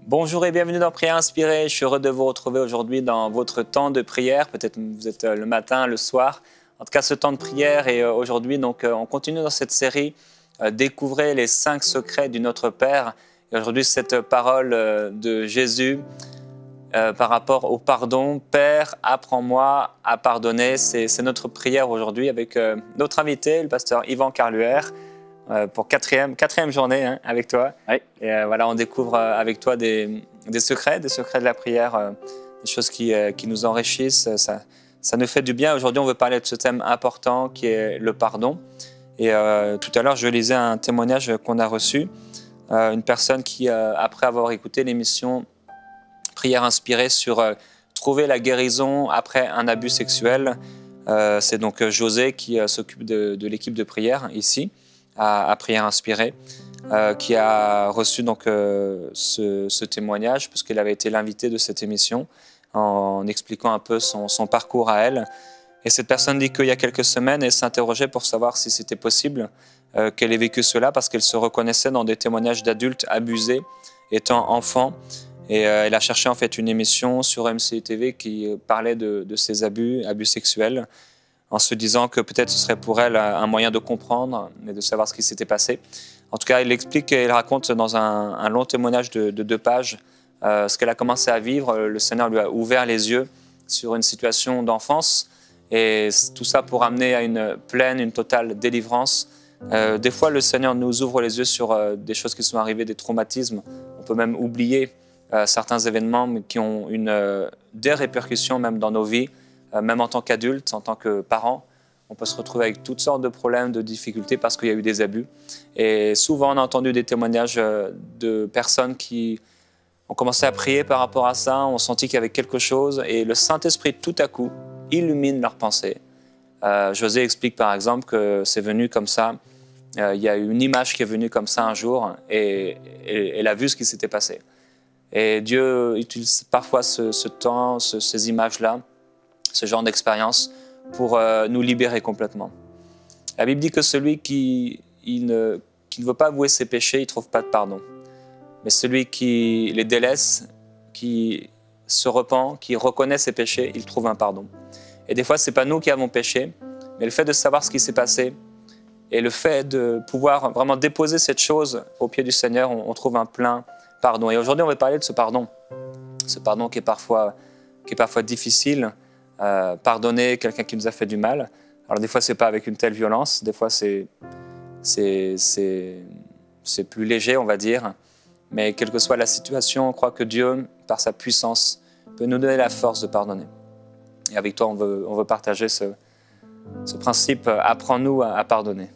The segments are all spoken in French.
Bonjour et bienvenue dans Prière Inspirée. Je suis heureux de vous retrouver aujourd'hui dans votre temps de prière. Peut-être vous êtes le matin, le soir. En tout cas, ce temps de prière. Et aujourd'hui, on continue dans cette série Découvrez les 5 secrets du Notre Père. Et aujourd'hui, cette parole de Jésus par rapport au pardon. Père, apprends-moi à pardonner. C'est notre prière aujourd'hui avec notre invité, le pasteur Yvan Carluer. Pour quatrième journée avec toi. Oui. Et voilà, on découvre avec toi des secrets de la prière, des choses qui nous enrichissent. Ça nous fait du bien. Aujourd'hui, on veut parler de ce thème important qui est le pardon. Et tout à l'heure, je lisais un témoignage qu'on a reçu. Une personne qui, après avoir écouté l'émission Prière Inspirée sur trouver la guérison après un abus sexuel, c'est donc José qui s'occupe de l'équipe de prière ici, à Prière Inspirée, qui a reçu donc ce témoignage parce qu'elle avait été l'invitée de cette émission en expliquant un peu son parcours à elle. Et cette personne dit qu'il y a quelques semaines, elle s'interrogeait pour savoir si c'était possible qu'elle ait vécu cela parce qu'elle se reconnaissait dans des témoignages d'adultes abusés étant enfant. Et elle a cherché en fait une émission sur MCTV qui parlait de ces abus sexuels, en se disant que peut-être ce serait pour elle un moyen de comprendre et de savoir ce qui s'était passé. En tout cas, elle explique et elle raconte dans un long témoignage de 2 pages ce qu'elle a commencé à vivre. Le Seigneur lui a ouvert les yeux sur une situation d'enfance et tout ça pour amener à une pleine, une totale délivrance. Des fois, le Seigneur nous ouvre les yeux sur des choses qui sont arrivées, des traumatismes. On peut même oublier certains événements qui ont des répercussions même dans nos vies. Même en tant qu'adulte, en tant que parent, on peut se retrouver avec toutes sortes de problèmes, de difficultés parce qu'il y a eu des abus. Et souvent, on a entendu des témoignages de personnes qui ont commencé à prier par rapport à ça, ont senti qu'il y avait quelque chose et le Saint-Esprit, tout à coup, illumine leurs pensées. José explique par exemple que c'est venu comme ça. Il y a eu une image qui est venue comme ça un jour et elle a vu ce qui s'était passé. Et Dieu utilise parfois ce temps, ces images-là, ce genre d'expérience pour nous libérer complètement. La Bible dit que celui qui ne veut pas avouer ses péchés, il ne trouve pas de pardon. Mais celui qui les délaisse, qui se repent, qui reconnaît ses péchés, il trouve un pardon. Et des fois, ce n'est pas nous qui avons péché, mais le fait de savoir ce qui s'est passé et le fait de pouvoir vraiment déposer cette chose au pied du Seigneur, on trouve un plein pardon. Et aujourd'hui, on va parler de ce pardon qui est parfois difficile. Pardonner quelqu'un qui nous a fait du mal. Alors des fois, ce n'est pas avec une telle violence, des fois, c'est plus léger, on va dire. Mais quelle que soit la situation, on croit que Dieu, par sa puissance, peut nous donner la force de pardonner. Et avec toi, on veut partager ce principe. Apprends-nous à pardonner.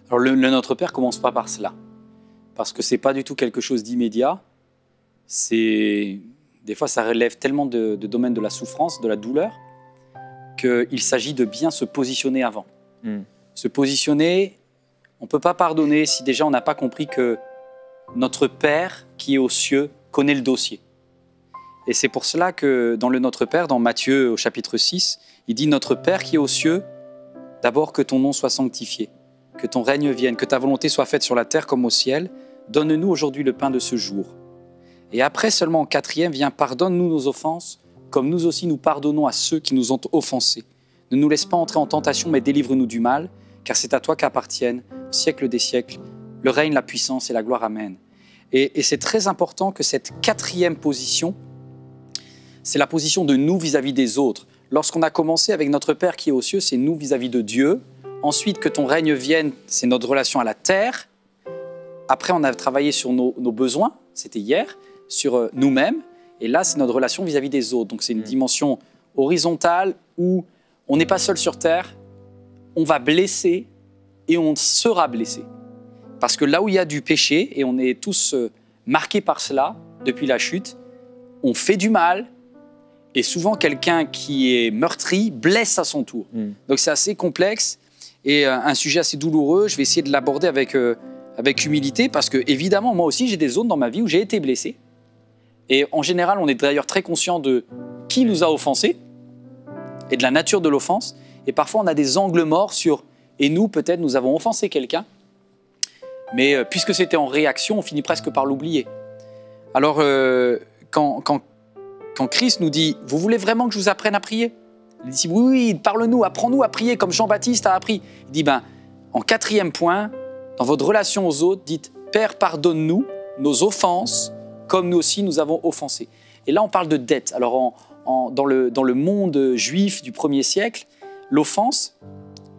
Alors le Notre Père ne commence pas par cela, parce que ce n'est pas du tout quelque chose d'immédiat. Des fois, ça relève tellement de domaines de la souffrance, de la douleur, qu'il s'agit de bien se positionner avant. Se positionner, on ne peut pas pardonner si déjà on n'a pas compris que notre Père qui est aux cieux connaît le dossier. Et c'est pour cela que dans le Notre Père, dans Matthieu au chapitre 6, il dit « Notre Père qui est aux cieux, d'abord que ton nom soit sanctifié, que ton règne vienne, que ta volonté soit faite sur la terre comme au ciel. Donne-nous aujourd'hui le pain de ce jour. » Et après, seulement en 4e, vient « Pardonne-nous nos offenses, comme nous aussi nous pardonnons à ceux qui nous ont offensés. Ne nous laisse pas entrer en tentation, mais délivre-nous du mal, car c'est à toi qu'appartiennent, au siècle des siècles, le règne, la puissance et la gloire. Amen. » Et c'est très important que cette 4e position, c'est la position de nous vis-à-vis des autres. Lorsqu'on a commencé avec notre Père qui est aux cieux, c'est nous vis-à-vis de Dieu. Ensuite, que ton règne vienne, c'est notre relation à la terre. Après, on a travaillé sur nos besoins, c'était hier, sur nous-mêmes, et là, c'est notre relation vis-à-vis des autres. Donc, c'est une dimension horizontale où on n'est pas seul sur terre, on va blesser et on sera blessé. Parce que là où il y a du péché, et on est tous marqués par cela depuis la chute, on fait du mal, et souvent, quelqu'un qui est meurtri blesse à son tour. Donc, c'est assez complexe et un sujet assez douloureux. Je vais essayer de l'aborder avec humilité parce que, évidemment, moi aussi, j'ai des zones dans ma vie où j'ai été blessé. Et en général, on est d'ailleurs très conscient de qui nous a offensés et de la nature de l'offense. Et parfois, on a des angles morts sur « et nous, peut-être, nous avons offensé quelqu'un ». Mais puisque c'était en réaction, on finit presque par l'oublier. Alors, quand Christ nous dit « Vous voulez vraiment que je vous apprenne à prier ?» Il dit « Oui, parle-nous, apprends-nous à prier comme Jean-Baptiste a appris. » Il dit en 4e point, dans votre relation aux autres, dites « Père, pardonne-nous nos offenses, comme nous aussi nous avons offensé. » Et là, on parle de dette. Alors, dans le monde juif du 1er siècle, l'offense,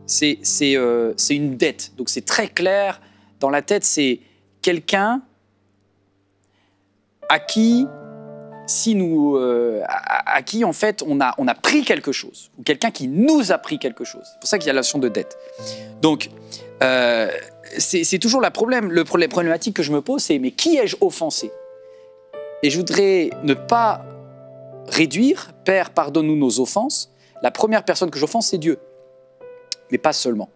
c'est une dette. Donc, c'est très clair. Dans la tête, c'est quelqu'un à qui, en fait, on a pris quelque chose, ou quelqu'un qui nous a pris quelque chose. C'est pour ça qu'il y a la notion de dette. Donc, c'est toujours la problématique que je me pose, c'est mais qui ai-je offensé? Et je voudrais ne pas réduire, Père, pardonne-nous nos offenses. La première personne que j'offense, c'est Dieu, mais pas seulement.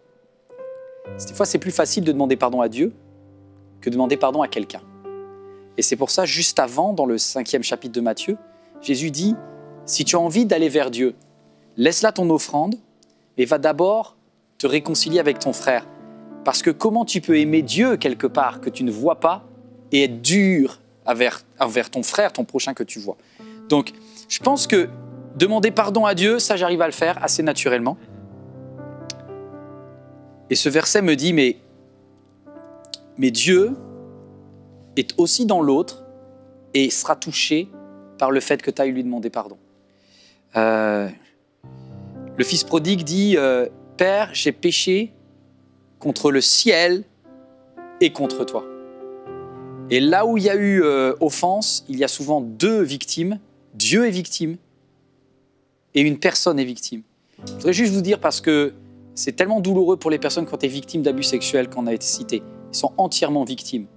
Des fois, c'est plus facile de demander pardon à Dieu que de demander pardon à quelqu'un. Et c'est pour ça, juste avant, dans le 5e chapitre de Matthieu, Jésus dit, si tu as envie d'aller vers Dieu, laisse là ton offrande et va d'abord te réconcilier avec ton frère. Parce que comment tu peux aimer Dieu quelque part que tu ne vois pas et être dur envers ton frère, ton prochain que tu vois. Donc, je pense que demander pardon à Dieu, ça j'arrive à le faire assez naturellement. Et ce verset me dit, mais Dieu est aussi dans l'autre et sera touché par le fait que tu ailles lui demander pardon. Le fils prodigue dit, Père, j'ai péché contre le ciel et contre toi. Et là où il y a eu offense, il y a souvent 2 victimes. Dieu est victime et une personne est victime. Je voudrais juste vous dire, parce que c'est tellement douloureux pour les personnes quand tu es victime d'abus sexuels qu'on a été cité. Ils sont entièrement victimes.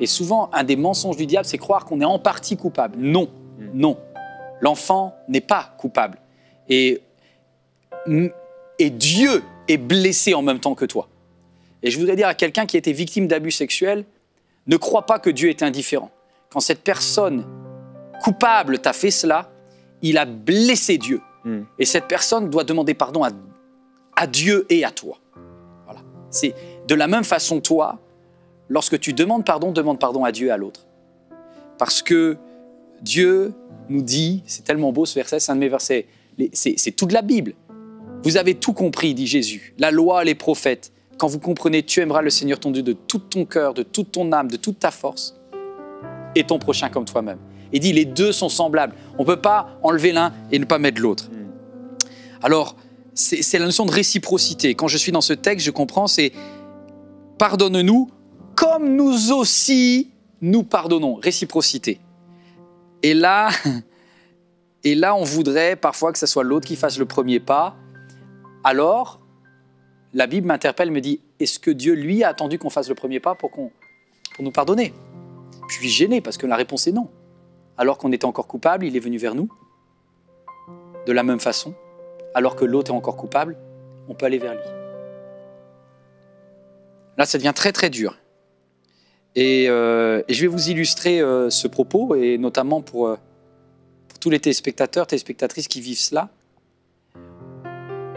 Et souvent, un des mensonges du diable, c'est croire qu'on est en partie coupable. Non, non. L'enfant n'est pas coupable. Et Dieu est blessé en même temps que toi. Et je voudrais dire à quelqu'un qui a été victime d'abus sexuels, ne crois pas que Dieu est indifférent. Quand cette personne coupable t'a fait cela, il a blessé Dieu. Et cette personne doit demander pardon à Dieu et à toi. Voilà. C'est de la même façon, toi, lorsque tu demandes pardon à Dieu et à l'autre. Parce que Dieu nous dit, c'est tellement beau ce verset, c'est un de mes versets, c'est toute la Bible. Vous avez tout compris, dit Jésus, la loi, les prophètes. Quand vous comprenez, tu aimeras le Seigneur ton Dieu de tout ton cœur, de toute ton âme, de toute ta force, et ton prochain comme toi-même. Il dit, les 2 sont semblables. On ne peut pas enlever l'un et ne pas mettre l'autre. Alors, c'est la notion de réciprocité. Quand je suis dans ce texte, je comprends, c'est pardonne-nous comme nous aussi nous pardonnons. Réciprocité. Et là, on voudrait parfois que ce soit l'autre qui fasse le premier pas. Alors, la Bible m'interpelle, me dit, est-ce que Dieu, lui, a attendu qu'on fasse le premier pas pour nous pardonner? Je suis gêné parce que la réponse est non. Alors qu'on était encore coupable, il est venu vers nous. De la même façon, alors que l'autre est encore coupable, on peut aller vers lui. Là, ça devient très très dur. Et je vais vous illustrer ce propos, et notamment pour tous les téléspectateurs, téléspectatrices qui vivent cela.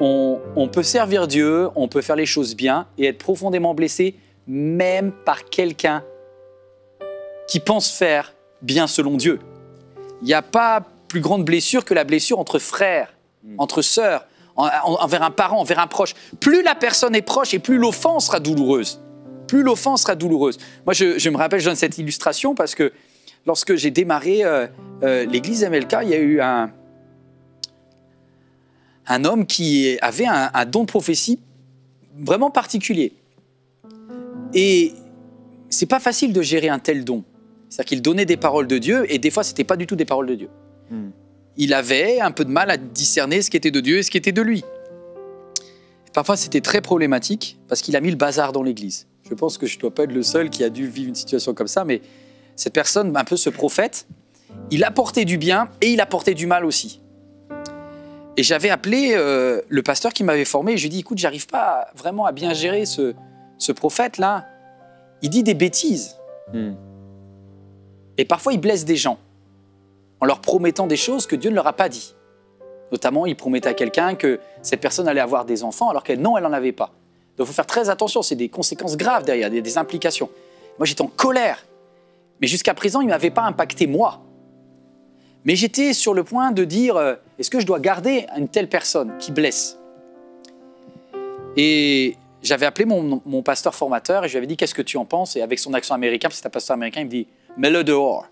On peut servir Dieu, on peut faire les choses bien et être profondément blessé, même par quelqu'un qui pense faire bien selon Dieu. Il n'y a pas plus grande blessure que la blessure entre frères, entre sœurs, envers un parent, envers un proche. Plus la personne est proche et plus l'offense sera douloureuse. Plus l'offense sera douloureuse. Moi, je me rappelle, je donne cette illustration parce que lorsque j'ai démarré l'église MLK, il y a eu un homme qui avait un don de prophétie vraiment particulier. Et c'est pas facile de gérer un tel don. C'est-à-dire qu'il donnait des paroles de Dieu et des fois, c'était pas du tout des paroles de Dieu. Il avait un peu de mal à discerner ce qui était de Dieu et ce qui était de lui. Et parfois, c'était très problématique parce qu'il a mis le bazar dans l'église. Je pense que je ne dois pas être le seul qui a dû vivre une situation comme ça, mais cette personne, un peu ce prophète, il apportait du bien et il apportait du mal aussi. Et j'avais appelé le pasteur qui m'avait formé et je lui ai dit, écoute, j'arrive pas vraiment à bien gérer ce prophète-là. Il dit des bêtises. Et parfois, il blesse des gens en leur promettant des choses que Dieu ne leur a pas dit. Notamment, il promettait à quelqu'un que cette personne allait avoir des enfants alors qu'elle n'en avait pas. Donc, il faut faire très attention, c'est des conséquences graves derrière, des implications. Moi, j'étais en colère. Mais jusqu'à présent, il ne m'avait pas impacté moi. Mais j'étais sur le point de dire, est-ce que je dois garder une telle personne qui blesse? Et j'avais appelé mon pasteur formateur et je lui avais dit, qu'est-ce que tu en penses? Et avec son accent américain, parce que c'est un pasteur américain, il me dit, mets-le dehors.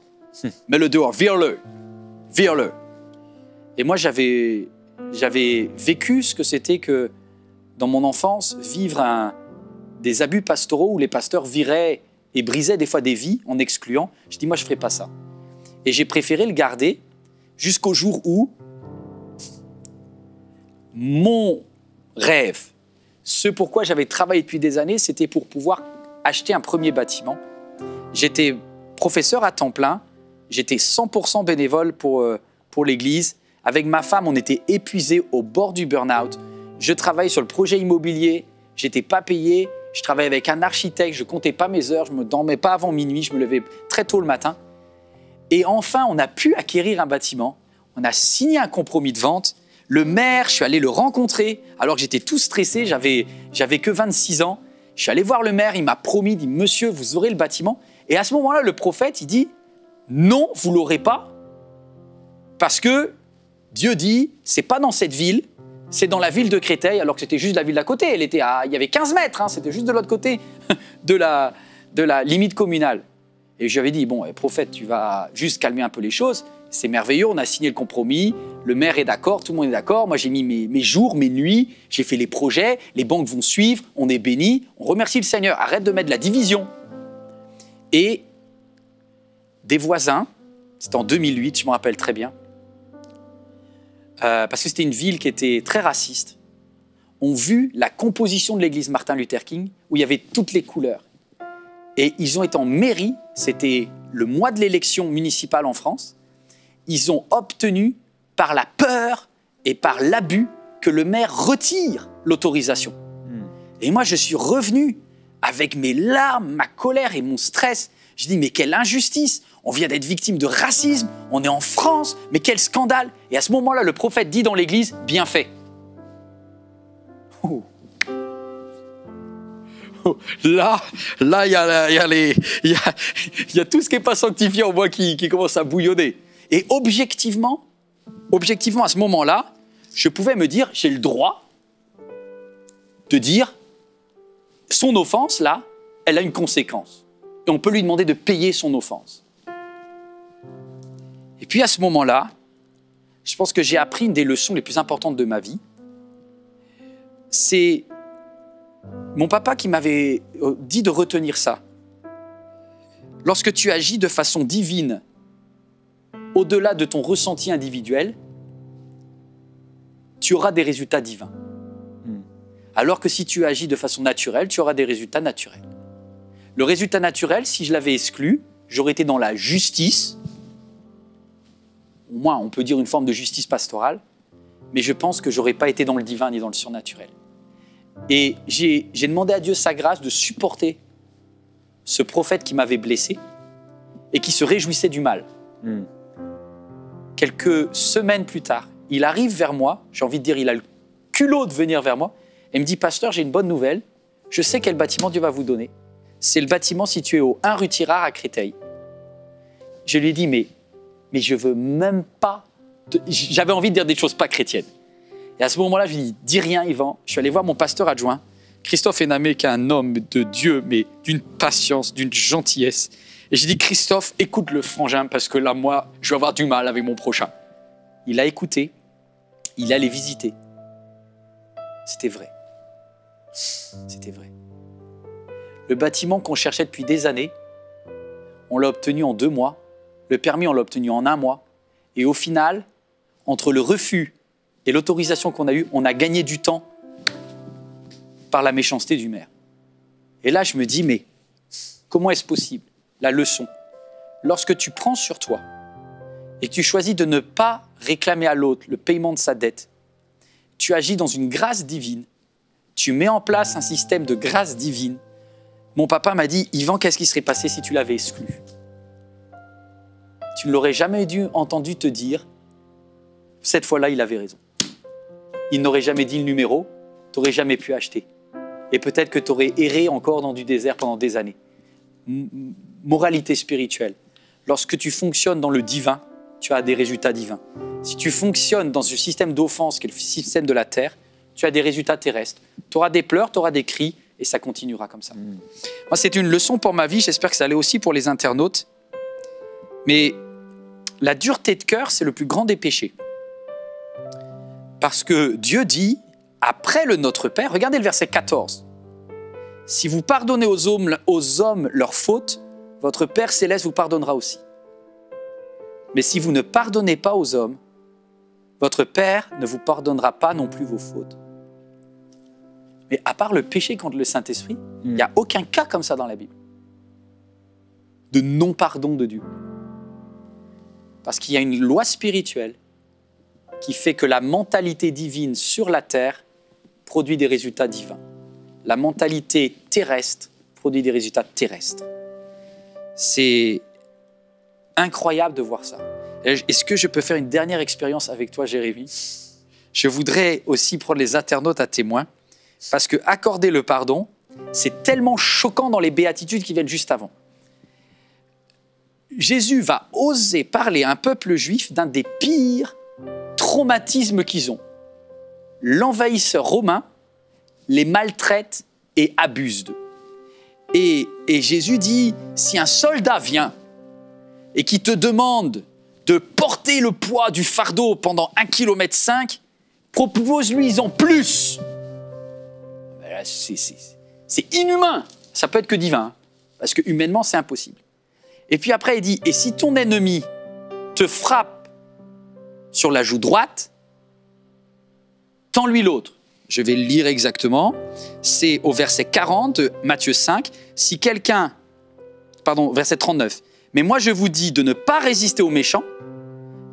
Mets-le dehors, vire-le. Vire-le. Et moi, j'avais vécu ce que c'était que, dans mon enfance, vivre des abus pastoraux où les pasteurs viraient et brisaient des fois des vies en excluant. Je dis, moi, je ne ferai pas ça. Et j'ai préféré le garder jusqu'au jour où mon rêve, ce pourquoi j'avais travaillé depuis des années, c'était pour pouvoir acheter un premier bâtiment. J'étais professeur à temps plein, j'étais 100% bénévole pour l'église. Avec ma femme, on était épuisés au bord du burn-out. Je travaillais sur le projet immobilier, je n'étais pas payé. Je travaillais avec un architecte, je ne comptais pas mes heures, je ne me dormais pas avant minuit, je me levais très tôt le matin. Et enfin, on a pu acquérir un bâtiment, on a signé un compromis de vente. Le maire, je suis allé le rencontrer alors que j'étais tout stressé, j'avais que 26 ans. Je suis allé voir le maire, il m'a promis, il dit « Monsieur, vous aurez le bâtiment ». Et à ce moment-là, le prophète, il dit « Non, vous ne l'aurez pas, parce que Dieu dit « C'est pas dans cette ville, c'est dans la ville de Créteil », alors que c'était juste la ville d'à côté. Il y avait 15 mètres, hein, c'était juste de l'autre côté de la limite communale. Et je lui avais dit « Bon, prophète, tu vas juste calmer un peu les choses. C'est merveilleux, on a signé le compromis, le maire est d'accord, tout le monde est d'accord. Moi, j'ai mis mes jours, mes nuits, j'ai fait les projets, les banques vont suivre, on est bénis, on remercie le Seigneur. Arrête de mettre de la division. » Et des voisins, c'était en 2008, je me rappelle très bien, parce que c'était une ville qui était très raciste, ont vu la composition de l'église Martin Luther King, où il y avait toutes les couleurs. Et ils ont été en mairie, c'était le mois de l'élection municipale en France, ils ont obtenu, par la peur et par l'abus, que le maire retire l'autorisation. Et moi, je suis revenu avec mes larmes, ma colère et mon stress. Je dis, mais quelle injustice! On vient d'être victime de racisme, on est en France, mais quel scandale! Et à ce moment-là, le prophète dit dans l'église, bien fait. Oh. Oh. Là, il y a tout ce qui n'est pas sanctifié en moi qui commence à bouillonner. Et objectivement, à ce moment-là, je pouvais me dire, j'ai le droit de dire, son offense, là, elle a une conséquence. Et on peut lui demander de payer son offense. Et puis à ce moment-là, je pense que j'ai appris une des leçons les plus importantes de ma vie. C'est mon papa qui m'avait dit de retenir ça. Lorsque tu agis de façon divine, au-delà de ton ressenti individuel, tu auras des résultats divins. Alors que si tu agis de façon naturelle, tu auras des résultats naturels. Le résultat naturel, si je l'avais exclu, j'aurais été dans la justice, au moins on peut dire une forme de justice pastorale, mais je pense que je n'aurais pas été dans le divin ni dans le surnaturel. Et j'ai demandé à Dieu sa grâce de supporter ce prophète qui m'avait blessé et qui se réjouissait du mal. Quelques semaines plus tard, il arrive vers moi, j'ai envie de dire, il a le culot de venir vers moi, et me dit, pasteur, j'ai une bonne nouvelle, je sais quel bâtiment Dieu va vous donner. C'est le bâtiment situé au 1 rue Tirard à Créteil. Je lui ai dit, mais je veux même pas... J'avais envie de dire des choses pas chrétiennes. Et à ce moment-là, je lui ai dit, dis rien, Yvan. Je suis allé voir mon pasteur adjoint, Christophe Enamé, qui est un homme de Dieu, mais d'une patience, d'une gentillesse. Et j'ai dit, Christophe, écoute le frangin, parce que là, moi, je vais avoir du mal avec mon prochain. Il a écouté, il allait visiter. C'était vrai. C'était vrai. Le bâtiment qu'on cherchait depuis des années, on l'a obtenu en 2 mois. Le permis, on l'a obtenu en 1 mois. Et au final, entre le refus et l'autorisation qu'on a eue, on a gagné du temps par la méchanceté du maire. Et là, je me dis, mais comment est-ce possible? La leçon. Lorsque tu prends sur toi et que tu choisis de ne pas réclamer à l'autre le paiement de sa dette, tu agis dans une grâce divine. Tu mets en place un système de grâce divine. Mon papa m'a dit, Yvan, qu'est-ce qui serait passé si tu l'avais exclu? Tu ne l'aurais jamais entendu te dire, cette fois-là, il avait raison. Il n'aurait jamais dit le numéro, tu n'aurais jamais pu acheter. Et peut-être que tu aurais erré encore dans du désert pendant des années. moralité spirituelle. Lorsque tu fonctionnes dans le divin, tu as des résultats divins. Si tu fonctionnes dans ce système d'offense, qui est le système de la terre, tu as des résultats terrestres. Tu auras des pleurs, tu auras des cris, et ça continuera comme ça. Moi, c'est une leçon pour ma vie, j'espère que ça l'est aussi pour les internautes. Mais la dureté de cœur, c'est le plus grand des péchés. Parce que Dieu dit, après le Notre Père, regardez le verset 14. Si vous pardonnez aux hommes leurs fautes, votre Père céleste vous pardonnera aussi. Mais si vous ne pardonnez pas aux hommes, votre Père ne vous pardonnera pas non plus vos fautes. Mais à part le péché contre le Saint-Esprit, il n'y a aucun cas comme ça dans la Bible. De non-pardon de Dieu. Parce qu'il y a une loi spirituelle qui fait que la mentalité divine sur la terre produit des résultats divins. La mentalité terrestre produit des résultats terrestres. C'est incroyable de voir ça. Est-ce que je peux faire une dernière expérience avec toi, Jérémie? Je voudrais aussi prendre les internautes à témoin, parce que accorder le pardon, c'est tellement choquant dans les béatitudes qui viennent juste avant. Jésus va oser parler à un peuple juif d'un des pires traumatismes qu'ils ont. L'envahisseur romain les maltraite et abuse d'eux. Et Jésus dit, si un soldat vient et qui te demande de porter le poids du fardeau pendant 1,5 km, propose-lui en plus. C'est inhumain. Ça peut être que divin, hein, parce que humainement, c'est impossible. Et puis après, il dit, et si ton ennemi te frappe sur la joue droite, tends-lui l'autre. Je vais le lire exactement. C'est au verset 40 de Matthieu 5. Si quelqu'un... Pardon, verset 39. Mais moi, je vous dis de ne pas résister aux méchants.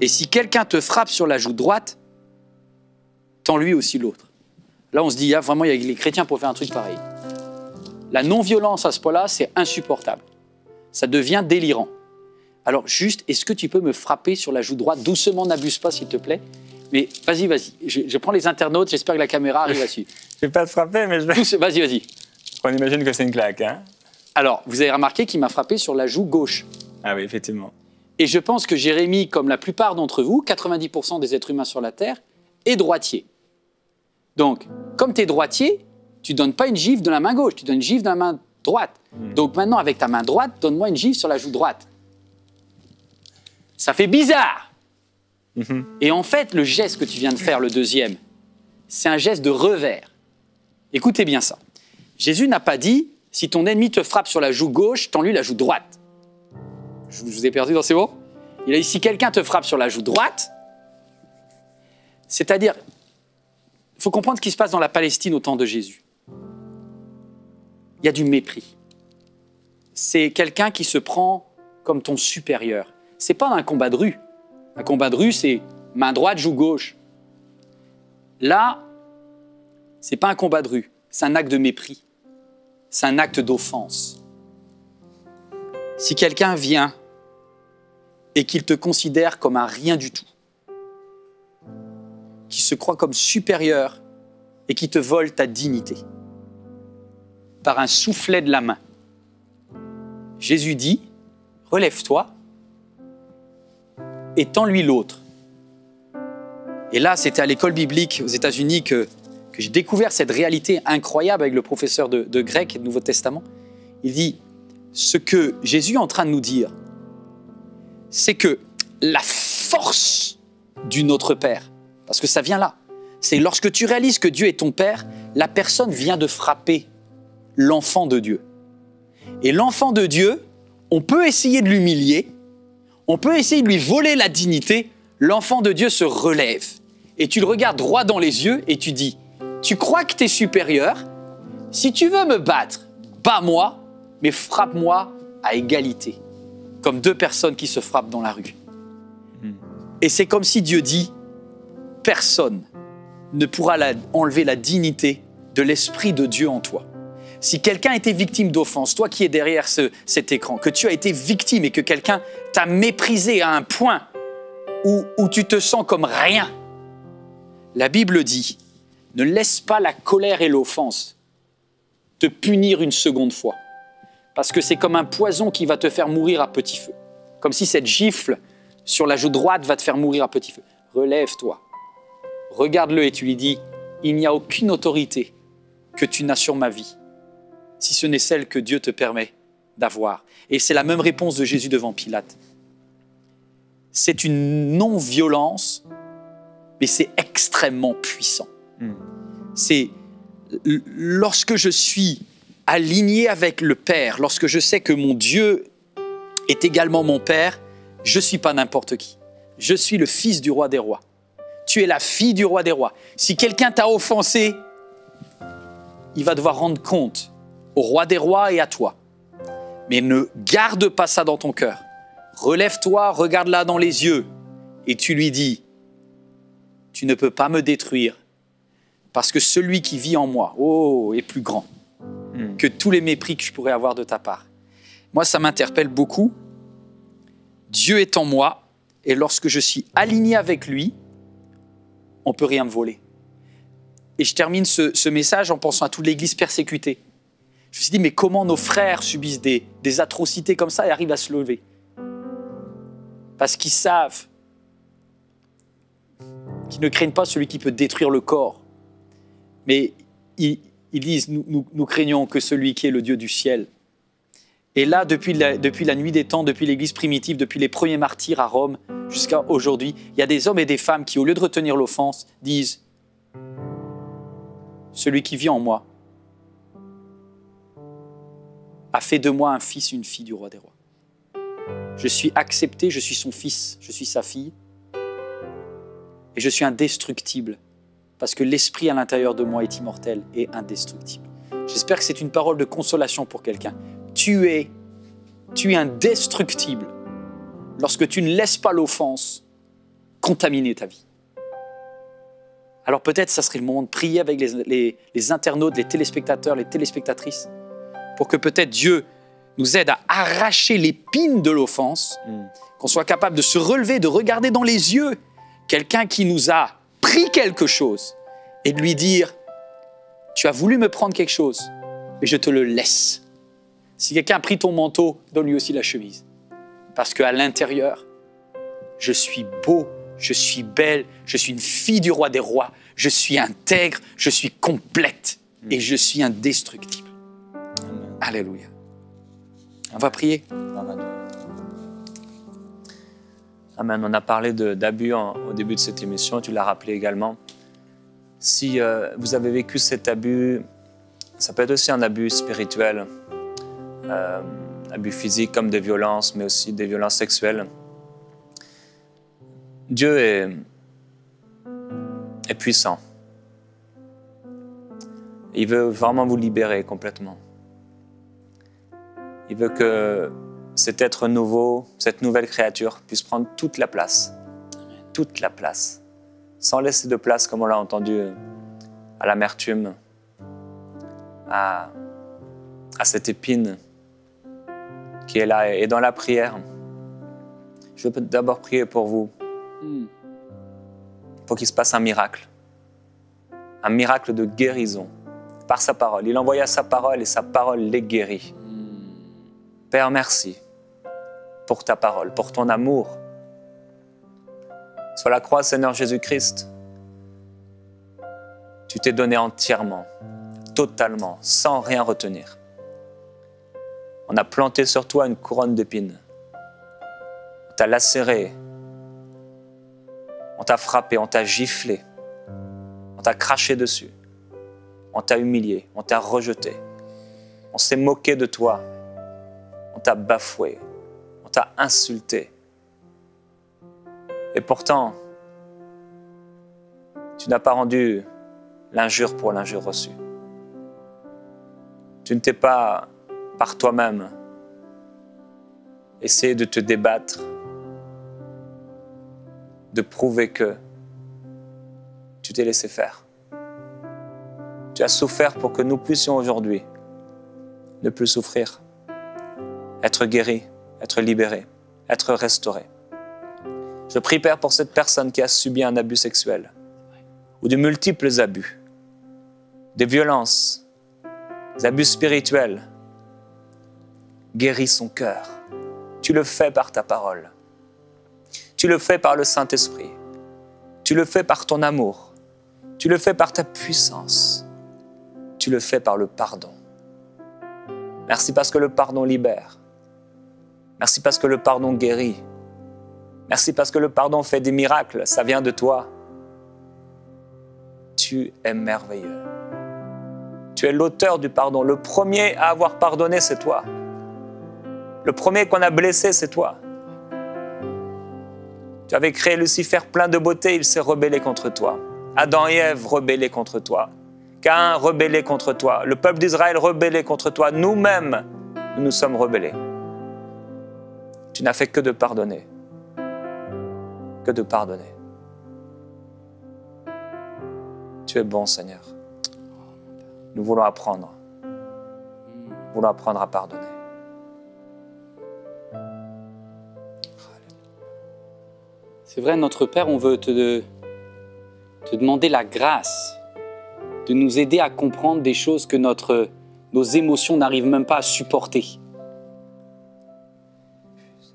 Et si quelqu'un te frappe sur la joue droite, tends-lui aussi l'autre. Là, on se dit, vraiment, il y a les chrétiens pour faire un truc pareil. La non-violence à ce point-là, c'est insupportable. Ça devient délirant. Alors juste, est-ce que tu peux me frapper sur la joue droite? Doucement, n'abuse pas, s'il te plaît. Mais vas-y, vas-y. Je prends les internautes, j'espère que la caméra arrive là-dessus. Je vais pas te frapper, mais je vais... Vas-y, vas-y. On imagine que c'est une claque, hein? Alors, vous avez remarqué qu'il m'a frappé sur la joue gauche. Ah oui, effectivement. Et je pense que Jérémie, comme la plupart d'entre vous, 90% des êtres humains sur la Terre, est droitier. Donc, comme tu es droitier, tu ne donnes pas une gifle de la main gauche, tu donnes une gifle de la main droite. Donc maintenant, avec ta main droite, donne-moi une gifle sur la joue droite. Ça fait bizarre. Et en fait, le geste que tu viens de faire, le deuxième, c'est un geste de revers. Écoutez bien ça. Jésus n'a pas dit, si ton ennemi te frappe sur la joue gauche, tends-lui la joue droite. Je vous ai perdu dans ces mots? Il a dit, si quelqu'un te frappe sur la joue droite, c'est-à-dire, il faut comprendre ce qui se passe dans la Palestine au temps de Jésus. Il y a du mépris. C'est quelqu'un qui se prend comme ton supérieur. Ce n'est pas un combat de rue. Un combat de rue, c'est main droite, joue gauche. Là, ce n'est pas un combat de rue. C'est un acte de mépris. C'est un acte d'offense. Si quelqu'un vient et qu'il te considère comme un rien du tout, qui se croit comme supérieur et qui te vole ta dignité, par un soufflet de la main, Jésus dit, relève-toi et tends-lui l'autre. Et là, c'était à l'école biblique aux États-Unis que j'ai découvert cette réalité incroyable avec le professeur de grec et de Nouveau Testament. Il dit, ce que Jésus est en train de nous dire, c'est que la force du Notre Père, parce que ça vient là, c'est lorsque tu réalises que Dieu est ton Père, la personne vient de frapper l'enfant de Dieu. Et l'enfant de Dieu, on peut essayer de l'humilier, on peut essayer de lui voler la dignité, l'enfant de Dieu se relève. Et tu le regardes droit dans les yeux et tu dis, tu crois que tu es supérieur? Si tu veux me battre, bats-moi, mais frappe-moi à égalité. Comme deux personnes qui se frappent dans la rue. Et c'est comme si Dieu dit, personne ne pourra enlever la dignité de l'Esprit de Dieu en toi. Si quelqu'un a été victime d'offense, toi qui es derrière cet écran, que tu as été victime et que quelqu'un t'a méprisé à un point où tu te sens comme rien, la Bible dit, ne laisse pas la colère et l'offense te punir une seconde fois. Parce que c'est comme un poison qui va te faire mourir à petit feu. Comme si cette gifle sur la joue droite va te faire mourir à petit feu. Relève-toi. Regarde-le et tu lui dis, il n'y a aucune autorité que tu n'as sur ma vie, si ce n'est celle que Dieu te permet d'avoir. Et c'est la même réponse de Jésus devant Pilate. C'est une non-violence, mais c'est extrêmement puissant. C'est lorsque je suis aligné avec le Père, lorsque je sais que mon Dieu est également mon Père, je ne suis pas n'importe qui. Je suis le fils du roi des rois. Tu es la fille du roi des rois. Si quelqu'un t'a offensé, il va devoir rendre compte au roi des rois et à toi. Mais ne garde pas ça dans ton cœur. Relève-toi, regarde-la dans les yeux et tu lui dis, tu ne peux pas me détruire parce que celui qui vit en moi, est plus grand que tous les mépris que je pourrais avoir de ta part. Moi, ça m'interpelle beaucoup. Dieu est en moi et lorsque je suis aligné avec lui, on ne peut rien me voler. Et je termine ce message en pensant à toute l'Église persécutée. Je me suis dit, mais comment nos frères subissent des atrocités comme ça et arrivent à se lever? Parce qu'ils savent qu'ils ne craignent pas celui qui peut détruire le corps. Mais ils disent, nous craignons que celui qui est le Dieu du ciel. Et là, depuis la nuit des temps, depuis l'Église primitive, depuis les premiers martyrs à Rome, jusqu'à aujourd'hui, il y a des hommes et des femmes qui, au lieu de retenir l'offense, disent « Celui qui vit en moi a fait de moi un fils, une fille du roi des rois. Je suis accepté, je suis son fils, je suis sa fille, et je suis indestructible, parce que l'esprit à l'intérieur de moi est immortel et indestructible. » J'espère que c'est une parole de consolation pour quelqu'un. Tu es indestructible lorsque tu ne laisses pas l'offense contaminer ta vie. Alors peut-être ça serait le moment de prier avec les internautes, les téléspectateurs, les téléspectatrices, pour que peut-être Dieu nous aide à arracher l'épine de l'offense, qu'on soit capable de se relever, de regarder dans les yeux quelqu'un qui nous a pris quelque chose et de lui dire « Tu as voulu me prendre quelque chose, mais je te le laisse. » Si quelqu'un a pris ton manteau, donne-lui aussi la chemise. Parce qu'à l'intérieur, je suis beau, je suis belle, je suis une fille du roi des rois, je suis intègre, je suis complète et je suis indestructible. Amen. Alléluia. On va prier. Amen. Amen. On a parlé d'abus au début de cette émission, tu l'as rappelé également. Si vous avez vécu cet abus, ça peut être aussi un abus spirituel. Abus physiques comme des violences, mais aussi des violences sexuelles. Dieu est puissant. Il veut vraiment vous libérer complètement. Il veut que cet être nouveau, cette nouvelle créature puisse prendre toute la place. Toute la place. Sans laisser de place, comme on l'a entendu, à l'amertume, à cette épine qui est là. Et dans la prière, je veux d'abord prier pour vous. Pour qu'il se passe un miracle de guérison par sa parole. Il envoya sa parole et sa parole les guérit. Père, merci pour ta parole, pour ton amour. Sur la croix, Seigneur Jésus-Christ, tu t'es donné entièrement, totalement, sans rien retenir. On a planté sur toi une couronne d'épines. On t'a lacéré. On t'a frappé, on t'a giflé. On t'a craché dessus. On t'a humilié, on t'a rejeté. On s'est moqué de toi. On t'a bafoué. On t'a insulté. Et pourtant, tu n'as pas rendu l'injure pour l'injure reçue. Tu ne t'es pas, par toi-même, essayé de te débattre, de prouver que tu t'es laissé faire. Tu as souffert pour que nous puissions aujourd'hui ne plus souffrir, être guéris, être libérés, être restaurés. Je prie, Père, pour cette personne qui a subi un abus sexuel ou de multiples abus, des violences, des abus spirituels. guéris son cœur. Tu le fais par ta parole. Tu le fais par le Saint-Esprit. Tu le fais par ton amour. Tu le fais par ta puissance. Tu le fais par le pardon. Merci parce que le pardon libère. Merci parce que le pardon guérit. Merci parce que le pardon fait des miracles. Ça vient de toi. Tu es merveilleux. Tu es l'auteur du pardon. Le premier à avoir pardonné, c'est toi. Le premier qu'on a blessé, c'est toi. Tu avais créé Lucifer plein de beauté, il s'est rebellé contre toi. Adam et Ève rebellés contre toi. Caïn rebellé contre toi. Le peuple d'Israël rebellé contre toi. Nous-mêmes, nous nous sommes rebellés. Tu n'as fait que de pardonner. Que de pardonner. Tu es bon, Seigneur. Nous voulons apprendre. Nous voulons apprendre à pardonner. C'est vrai, notre Père, on veut te demander la grâce de nous aider à comprendre des choses que nos émotions n'arrivent même pas à supporter.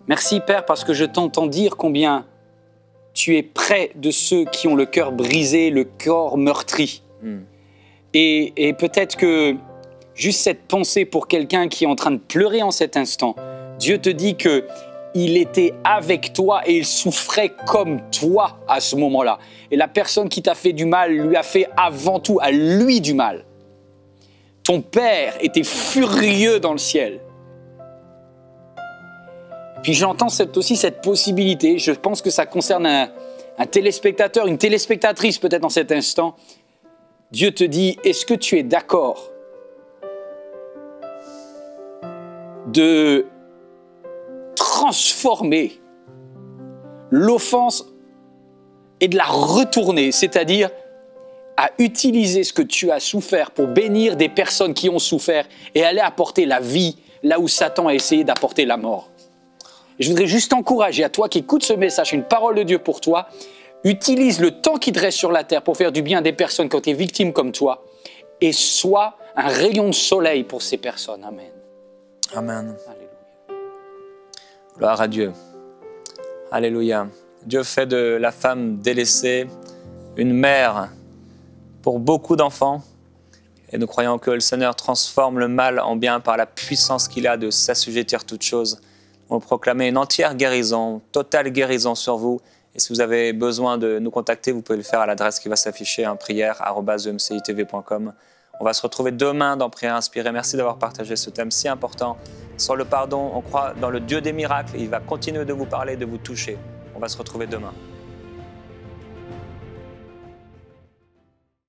Merci, Père, parce que je t'entends dire combien tu es près de ceux qui ont le cœur brisé, le corps meurtri. Et peut-être que juste cette pensée pour quelqu'un qui est en train de pleurer en cet instant, Dieu te dit qu'il était avec toi et il souffrait comme toi à ce moment-là. Et la personne qui t'a fait du mal lui a fait avant tout à lui du mal. Ton Père était furieux dans le ciel. Puis j'entends aussi cette possibilité, je pense que ça concerne un téléspectateur, une téléspectatrice peut-être dans cet instant. Dieu te dit, est-ce que tu es d'accord de transformer l'offense et de la retourner, c'est-à-dire à utiliser ce que tu as souffert pour bénir des personnes qui ont souffert et aller apporter la vie là où Satan a essayé d'apporter la mort. Et je voudrais juste t'encourager, à toi qui écoutes ce message, une parole de Dieu pour toi, utilise le temps qui te reste sur la terre pour faire du bien à des personnes qui ont été victimes comme toi et sois un rayon de soleil pour ces personnes. Amen. Amen. Alléluia. Gloire à Dieu. Alléluia. Dieu fait de la femme délaissée une mère pour beaucoup d'enfants. Et nous croyons que le Seigneur transforme le mal en bien par la puissance qu'il a de s'assujettir toutes choses. On proclame une entière guérison, totale guérison sur vous. Et si vous avez besoin de nous contacter, vous pouvez le faire à l'adresse qui va s'afficher, prière@emcitv.com. On va se retrouver demain dans Prière Inspirée. Merci d'avoir partagé ce thème si important. Sur le pardon, on croit dans le Dieu des miracles. Il va continuer de vous parler, de vous toucher. On va se retrouver demain.